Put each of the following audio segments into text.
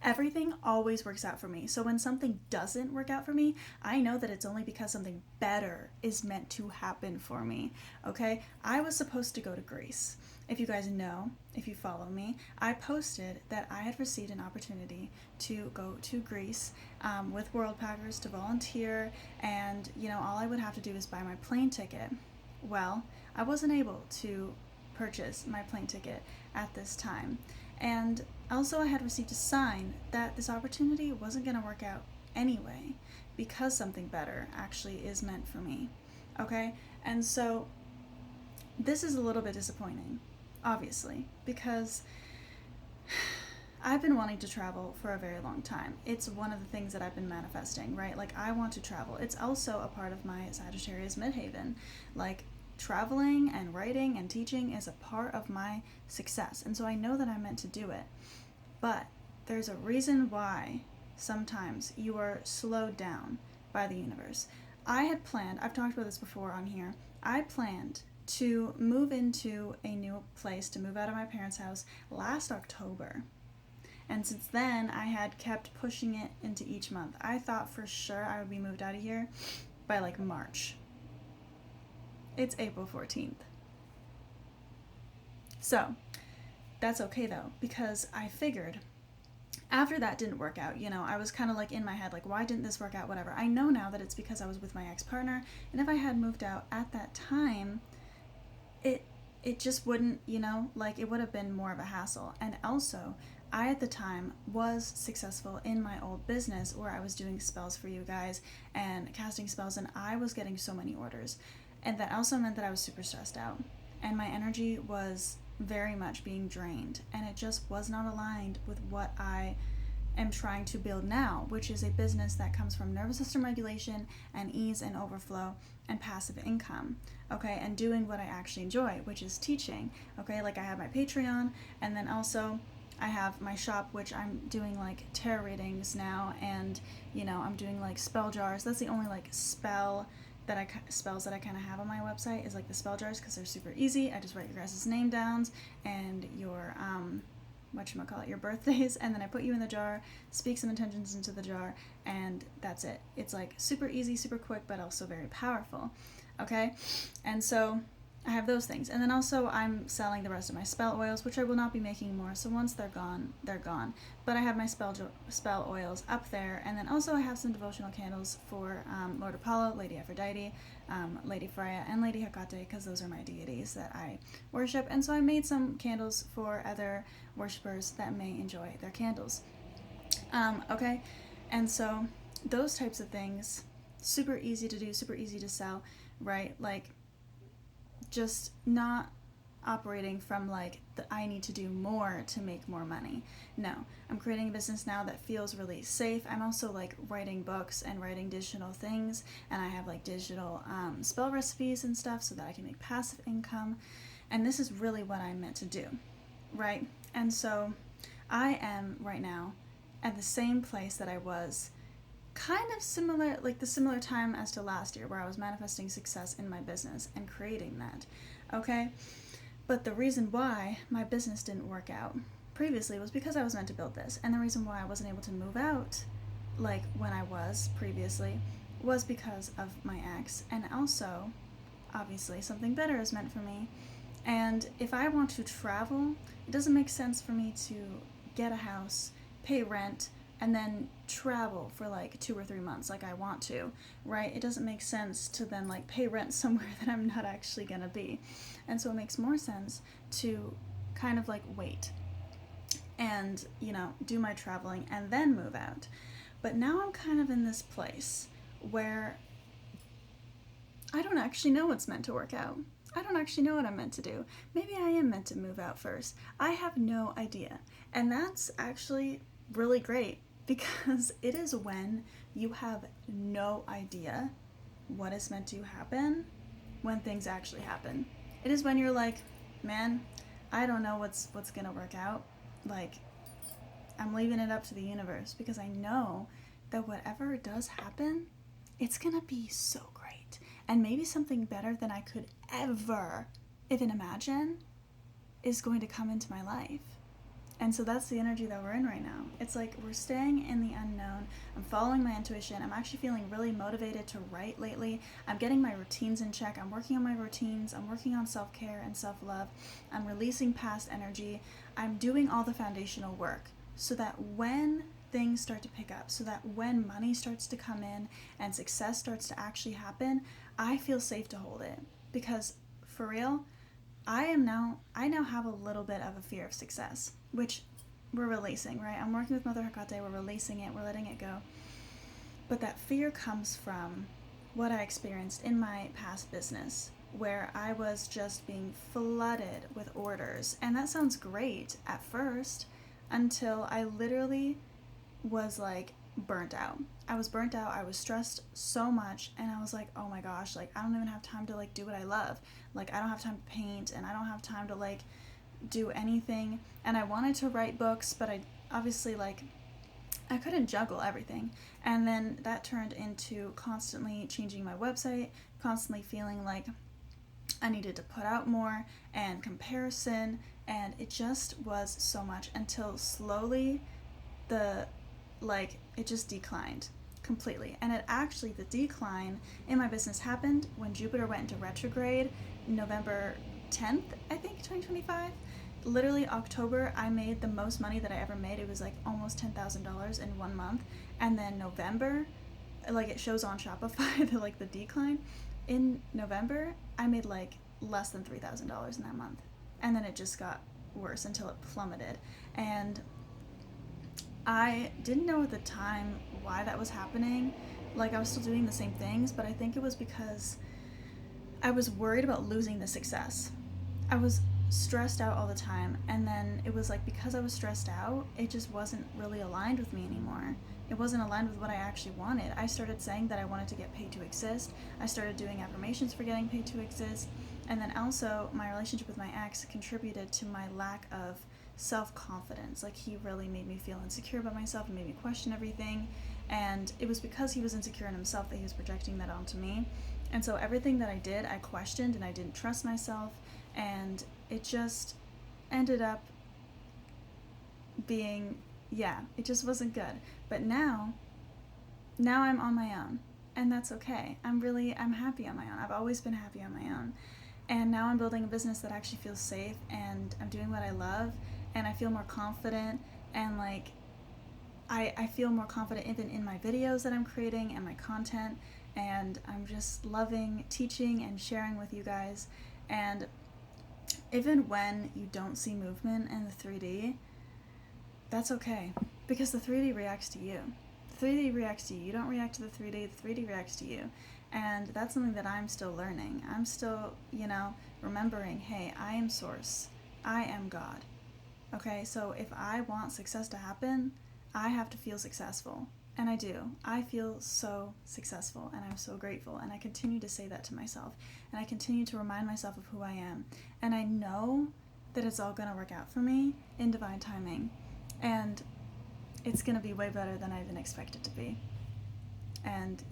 Everything always works out for me. So when something doesn't work out for me, I know that it's only because something better is meant to happen for me. Okay? I was supposed to go to Greece. If you guys know, if you follow me, I posted that I had received an opportunity to go to Greece with Worldpackers to volunteer, and all I would have to do is buy my plane ticket. Well, I wasn't able to purchase my plane ticket at this time. And also, I had received a sign that this opportunity wasn't going to work out anyway because something better actually is meant for me. Okay? And so, this is a little bit disappointing, obviously, because I've been wanting to travel for a very long time. It's one of the things that I've been manifesting, right? Like, I want to travel. It's also a part of my Sagittarius midhaven. Like, traveling and writing and teaching is a part of my success. And so I know that I'm meant to do it. But there's a reason why sometimes you are slowed down by the universe. I had planned, I've talked about this before on here, I planned to move into a new place, to move out of my parents' house last October. And since then, I had kept pushing it into each month. I thought for sure I would be moved out of here by like March. It's April 14th. So, that's okay though, because I figured after that didn't work out, I was kind of like in my head, like, why didn't this work out? Whatever. I know now that it's because I was with my ex-partner, and if I had moved out at that time, it just wouldn't, like, it would have been more of a hassle. And also, I at the time was successful in my old business where I was doing spells for you guys and casting spells, and I was getting so many orders. And that also meant that I was super stressed out. And my energy was very much being drained. And it just was not aligned with what I am trying to build now, which is a business that comes from nervous system regulation and ease and overflow and passive income. Okay, and doing what I actually enjoy, which is teaching. Okay, like I have my Patreon, and then also I have my shop, which I'm doing like tarot readings now, and I'm doing like spell jars. That's the only like spells that I kind of have on my website is like the spell jars, because they're super easy. I just write your guys' name down and your your birthdays, and then I put you in the jar, speak some intentions into the jar, and that's it. It's like super easy, super quick, but also very powerful. Okay, and so I have those things. And then also I'm selling the rest of my spell oils, which I will not be making more. So once they're gone, they're gone. But I have my spell oils up there. And then also I have some devotional candles for Lord Apollo, Lady Aphrodite, Lady Freya, and Lady Hecate, because those are my deities that I worship. And so I made some candles for other worshippers that may enjoy their candles. Okay, and so those types of things, super easy to do, super easy to sell, right? Like, just not operating from like I need to do more to make more money. No, I'm creating a business now that feels really safe. I'm also like writing books and writing digital things, and I have like digital spell recipes and stuff so that I can make passive income. And this is really what I'm meant to do, right? And so I am right now at the same place that I was kind of similar, like the similar time as to last year, where I was manifesting success in my business and creating that. Okay, but the reason why my business didn't work out previously was because I was meant to build this, and the reason why I wasn't able to move out like when I was previously was because of my ex, and also obviously something better is meant for me. And if I want to travel, it doesn't make sense for me to get a house, pay rent, and then travel for like 2 or 3 months like I want to, right? It doesn't make sense to then like pay rent somewhere that I'm not actually gonna be. And so it makes more sense to kind of like wait and, do my traveling and then move out. But now I'm kind of in this place where I don't actually know what's meant to work out. I don't actually know what I'm meant to do. Maybe I am meant to move out first. I have no idea. And that's actually really great, because it is when you have no idea what is meant to happen when things actually happen. It is when you're like, man, I don't know what's gonna work out. Like, I'm leaving it up to the universe, because I know that whatever does happen, it's gonna be so great. And maybe something better than I could ever even imagine is going to come into my life. And so that's the energy that we're in right now. It's like we're staying in the unknown. I'm following my intuition. I'm actually feeling really motivated to write lately. I'm getting my routines in check. I'm working on my routines. I'm working on self-care and self-love. I'm releasing past energy. I'm doing all the foundational work so that when things start to pick up, so that when money starts to come in and success starts to actually happen, I feel safe to hold it. Because for real, I now have a little bit of a fear of success, which we're releasing, right? I'm working with Mother Hecate, we're releasing it, we're letting it go. But that fear comes from what I experienced in my past business, where I was just being flooded with orders. And that sounds great at first until I literally was like burnt out. I was burnt out. I was stressed so much, and I was like, oh my gosh, like I don't even have time to like do what I love. Like I don't have time to paint, and I don't have time to like do anything. And I wanted to write books, but I obviously like I couldn't juggle everything. And then that turned into constantly changing my website, constantly feeling like I needed to put out more, and comparison, and it just was so much until slowly it just declined completely. And the decline in my business happened when Jupiter went into retrograde November 10th, I think, 2025. Literally October, I made the most money that I ever made. It was like almost $10,000 in 1 month. And then November, like it shows on Shopify, the decline. In November, I made like less than $3,000 in that month. And then it just got worse until it plummeted. And I didn't know at the time why that was happening. Like I was still doing the same things, but I think it was because I was worried about losing the success. I was stressed out all the time, and then it was like because I was stressed out, it just wasn't really aligned with me anymore. It wasn't aligned with what I actually wanted. I started saying that I wanted to get paid to exist. I started doing affirmations for getting paid to exist. And then also my relationship with my ex contributed to my lack of self-confidence. Like he really made me feel insecure about myself and made me question everything. And it was because he was insecure in himself that he was projecting that onto me. And so everything that I did, I questioned, and I didn't trust myself. And it just ended up being, it just wasn't good. But now I'm on my own, and that's okay. I'm happy on my own. I've always been happy on my own. And now I'm building a business that actually feels safe, and I'm doing what I love, and I feel more confident, and like I feel more confident even in my videos that I'm creating and my content, and I'm just loving teaching and sharing with you guys. And even when you don't see movement in the 3D, that's okay, because the 3D reacts to you. The 3D reacts to you. You don't react to the 3D, the 3D reacts to you. And that's something that I'm still learning. I'm still, remembering, hey, I am source. I am God. Okay, so if I want success to happen, I have to feel successful. And I do. I feel so successful, and I'm so grateful. And I continue to say that to myself. And I continue to remind myself of who I am. And I know that it's all going to work out for me in divine timing. And it's going to be way better than I even expected to be. And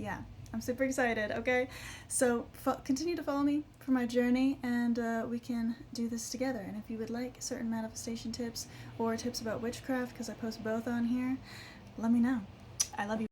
I'm super excited, okay? So continue to follow me for my journey, and we can do this together. And if you would like certain manifestation tips or tips about witchcraft, because I post both on here, let me know. I love you.